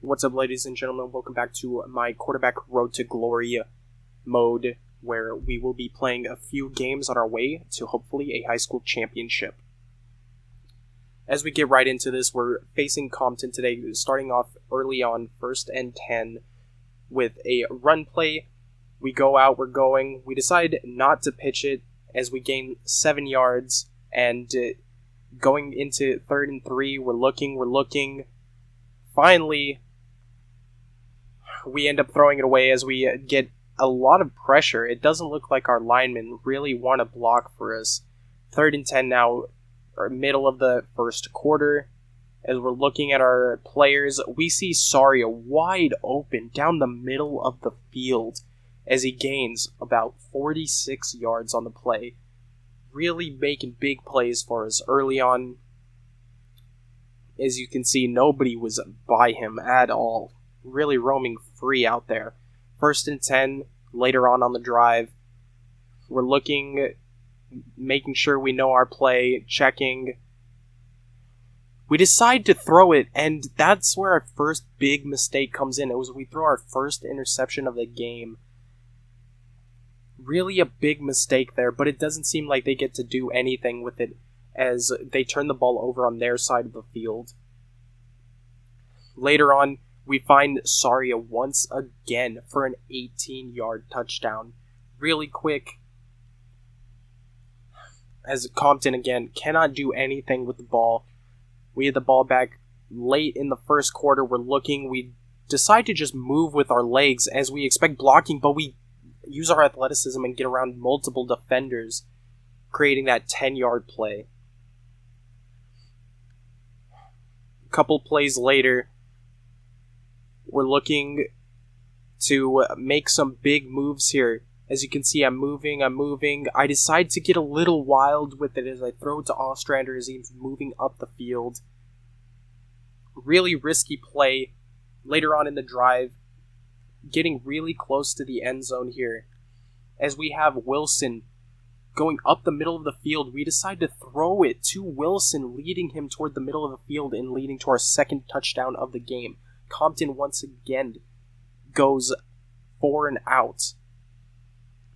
What's up, ladies and gentlemen? Welcome back to my quarterback road to glory mode, where we will be playing a few games on our way to hopefully a high school championship. As we get right into this, we're facing Compton today, starting off early on 1st and 10 with a run play. We go out, we decide not to pitch it as we gain 7 yards, and going into 3rd and 3, we're looking. Finally, we end up throwing it away as we get a lot of pressure. It doesn't look like our linemen really want to block for us. 3rd and 10 now, or middle of the first quarter. As we're looking at our players, we see Saria wide open down the middle of the field as he gains about 46 yards on the play. Really making big plays for us early on. As you can see, nobody was by him at all. Really roaming free out there. 1st and 10, later on the drive. We're looking, making sure we know our play, checking. We decide to throw it, and that's where our first big mistake comes in. It was we throw our first interception of the game. Really a big mistake there, but it doesn't seem like they get to do anything with it as they turn the ball over on their side of the field. Later on, we find Saria once again for an 18-yard touchdown. Really quick, as Compton again cannot do anything with the ball. We had the ball back late in the first quarter. We're looking. We decide to just move with our legs as we expect blocking, but we use our athleticism and get around multiple defenders, creating that 10-yard play. A couple plays later, we're looking to make some big moves here. As you can see, I'm moving. I decide to get a little wild with it as I throw it to Ostrander as he's moving up the field. Really risky play later on in the drive. Getting really close to the end zone here. As we have Wilson going up the middle of the field, we decide to throw it to Wilson, leading him toward the middle of the field and leading to our second touchdown of the game. Compton once again goes 4 and out.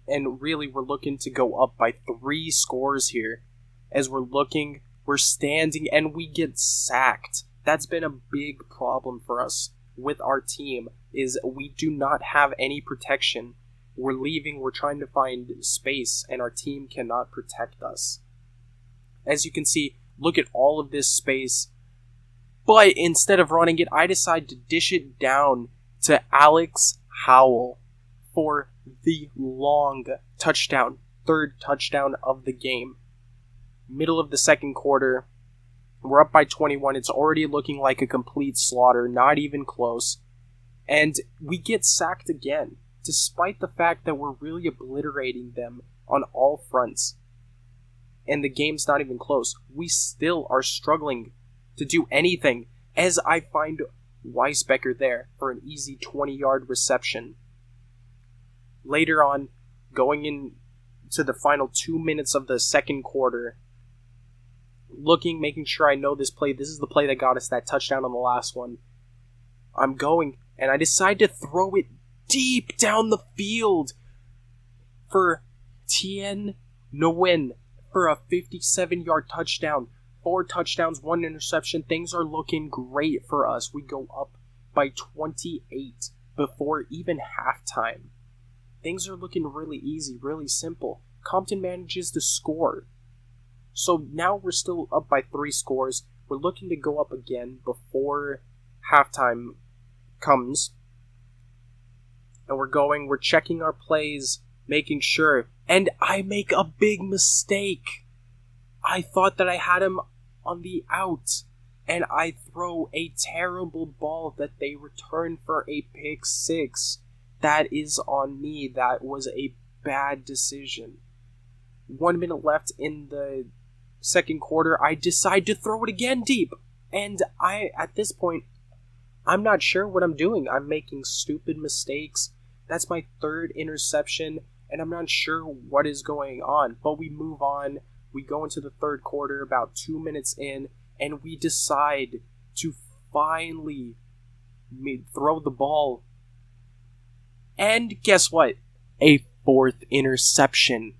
And really, we're looking to go up by 3 scores here. As we're standing, and we get sacked. That's been a big problem for us with our team, is we do not have any protection. We're leaving, we're trying to find space, and our team cannot protect us. As you can see, look at all of this space. But instead of running it, I decide to dish it down to Alex Howell for the long touchdown, 3rd touchdown of the game. Middle of the second quarter, we're up by 21. It's already looking like a complete slaughter, not even close. And we get sacked again, despite the fact that we're really obliterating them on all fronts. And the game's not even close. We still are struggling to do anything, as I find Weisbecker there for an easy 20-yard reception. Later on, going into the final 2 minutes of the second quarter, making sure I know this play. This is the play that got us that touchdown on the last one. I'm going, and I decide to throw it deep down the field for Tien Nguyen for a 57-yard touchdown. 4 touchdowns, 1 interception. Things are looking great for us. We go up by 28 before even halftime. Things are looking really easy, really simple. Compton manages to score. So now we're still up by 3 scores. We're looking to go up again before halftime comes. And we're checking our plays, making sure. And I make a big mistake. I thought that I had him on the out. And I throw a terrible ball that they return for a pick 6. That is on me. That was a bad decision. 1 minute left in the second quarter. I decide to throw it again deep. And at this point, I'm not sure what I'm doing. I'm making stupid mistakes. That's my 3rd interception, and I'm not sure what is going on. But we move on. We go into the third quarter, about 2 minutes in, and we decide to finally throw the ball. And guess what? A fourth interception.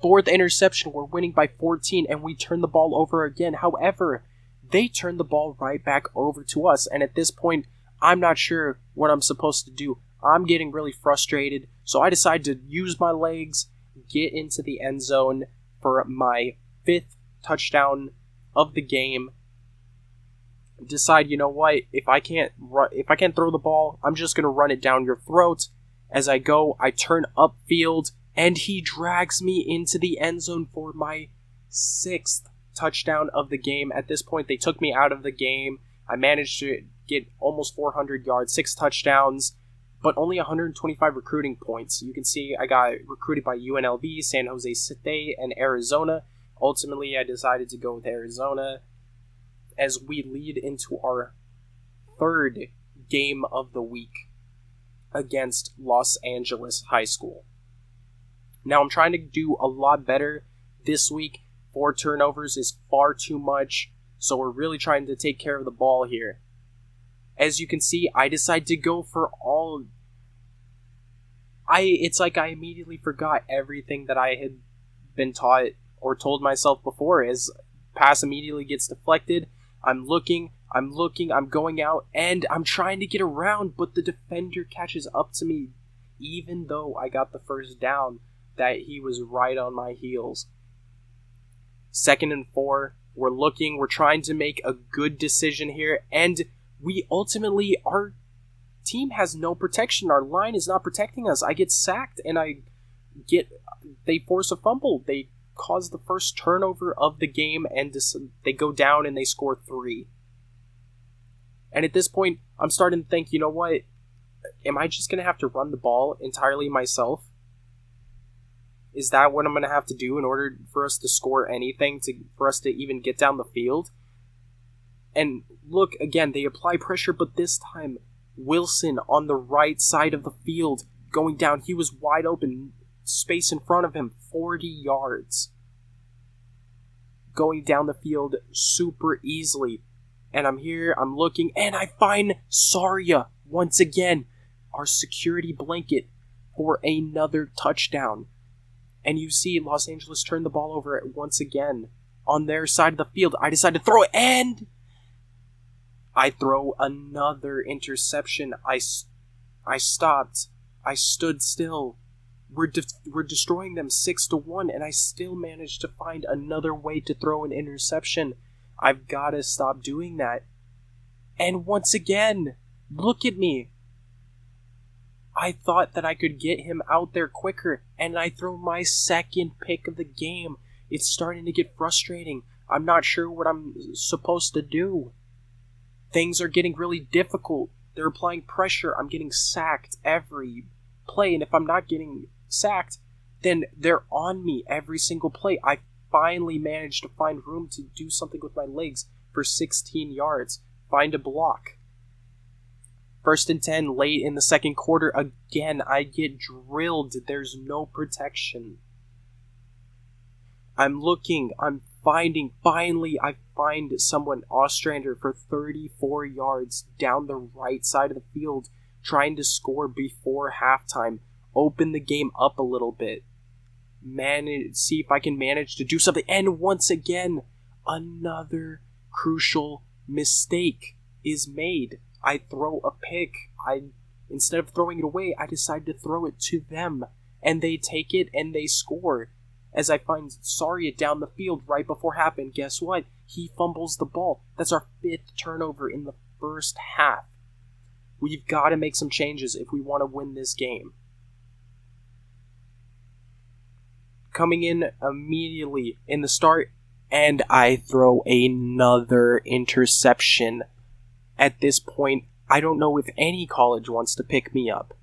Fourth interception, we're winning by 14, and we turn the ball over again. However, they turn the ball right back over to us, and at this point, I'm not sure what I'm supposed to do. I'm getting really frustrated, so I decide to use my legs, get into the end zone for my 5th touchdown of the game. Decide, you know what, if I can't throw the ball, I'm just gonna run it down your throat. As I go, I turn upfield, and he drags me into the end zone for my 6th touchdown of the game. At this point, they took me out of the game. I managed to get almost 400 yards, 6 touchdowns, but only 125 recruiting points. You can see I got recruited by UNLV, San Jose State, and Arizona. Ultimately, I decided to go with Arizona as we lead into our 3rd game of the week against Los Angeles High School. Now, I'm trying to do a lot better this week. 4 turnovers is far too much, so we're really trying to take care of the ball here. As you can see, I decide to go for all... It's like I immediately forgot everything that I had been taught or told myself before. As pass immediately gets deflected, I'm looking, I'm going out, and I'm trying to get around, but the defender catches up to me, even though I got the first down, that he was right on my heels. 2nd and 4, we're trying to make a good decision here, and we ultimately, our team has no protection, our line is not protecting us. I get sacked, and they force a fumble, they cause the first turnover of the game, and they go down and they score 3. And at this point, I'm starting to think, you know what, am I just going to have to run the ball entirely myself? Is that what I'm going to have to do in order for us to score anything, for us to even get down the field? And look, again, they apply pressure, but this time, Wilson on the right side of the field, going down, he was wide open, space in front of him, 40 yards. Going down the field super easily. And I'm here, I'm looking, and I find Saria once again, our security blanket, for another touchdown. And you see Los Angeles turn the ball over once again on their side of the field. I decide to throw it, and I throw another interception. I stopped. I stood still. We're destroying them 6-1, and I still managed to find another way to throw an interception. I've got to stop doing that. And once again, look at me. I thought that I could get him out there quicker, and I throw my 2nd pick of the game. It's starting to get frustrating. I'm not sure what I'm supposed to do. Things are getting really difficult. They're applying pressure. I'm getting sacked every play, and if I'm not getting sacked, then they're on me every single play. I finally managed to find room to do something with my legs for 16 yards. Find a block. 1st and 10 late in the 2nd quarter. Again, I get drilled. There's no protection. I'm looking. I'm finding. Finally, I find someone, Ostrander, for 34 yards down the right side of the field, trying to score before halftime. Open the game up a little bit. See if I can manage to do something. And once again, another crucial mistake is made. I throw a pick. Instead of throwing it away, I decide to throw it to them. And they take it and they score. As I find Saria down the field right before half, and guess what? He fumbles the ball. That's our 5th turnover in the first half. We've got to make some changes if we want to win this game. Coming in immediately in the start, and I throw another interception. At this point, I don't know if any college wants to pick me up.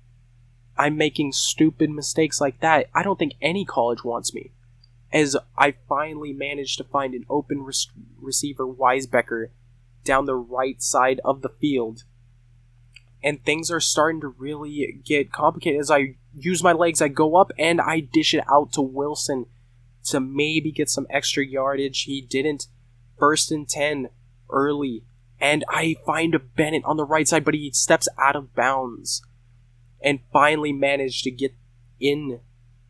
I'm making stupid mistakes like that. I don't think any college wants me. As I finally managed to find an open receiver, Weisbecker, down the right side of the field. And things are starting to really get complicated. As I use my legs, I go up and I dish it out to Wilson to maybe get some extra yardage. He didn't. 1st and 10 early. And I find Bennett on the right side, but he steps out of bounds. And finally manage to get in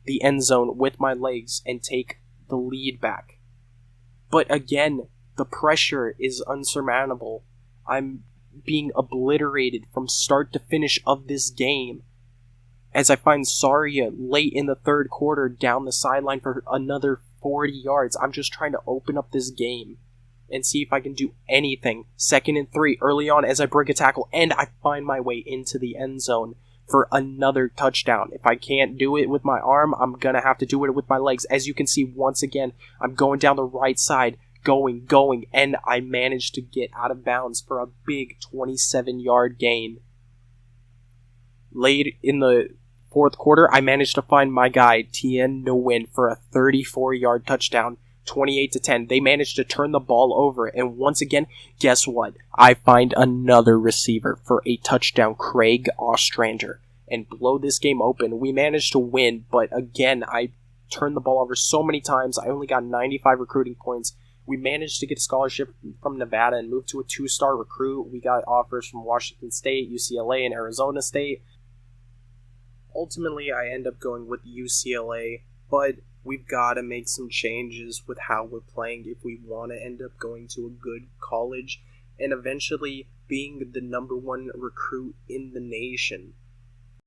the end zone with my legs and take the lead back. But again, the pressure is unsurmountable. I'm being obliterated from start to finish of this game. As I find Saria late in the third quarter down the sideline for another 40 yards. I'm just trying to open up this game and see if I can do anything. 2nd and 3 early on as I break a tackle, and I find my way into the end zone for another touchdown. If I can't do it with my arm, I'm going to have to do it with my legs. As you can see, once again, I'm going down the right side, going, and I managed to get out of bounds for a big 27-yard gain. Late in the fourth quarter, I managed to find my guy, Tien Nguyen, for a 34-yard touchdown, 28-10. They managed to turn the ball over, and once again, guess what? I find another receiver for a touchdown, Craig Ostrander, and blow this game open. We managed to win, but again, I turned the ball over so many times. I only got 95 recruiting points. We managed to get a scholarship from Nevada and move to a 2-star recruit. We got offers from Washington State, UCLA, and Arizona State. Ultimately, I end up going with UCLA, but we've got to make some changes with how we're playing if we want to end up going to a good college and eventually being the number 1 recruit in the nation.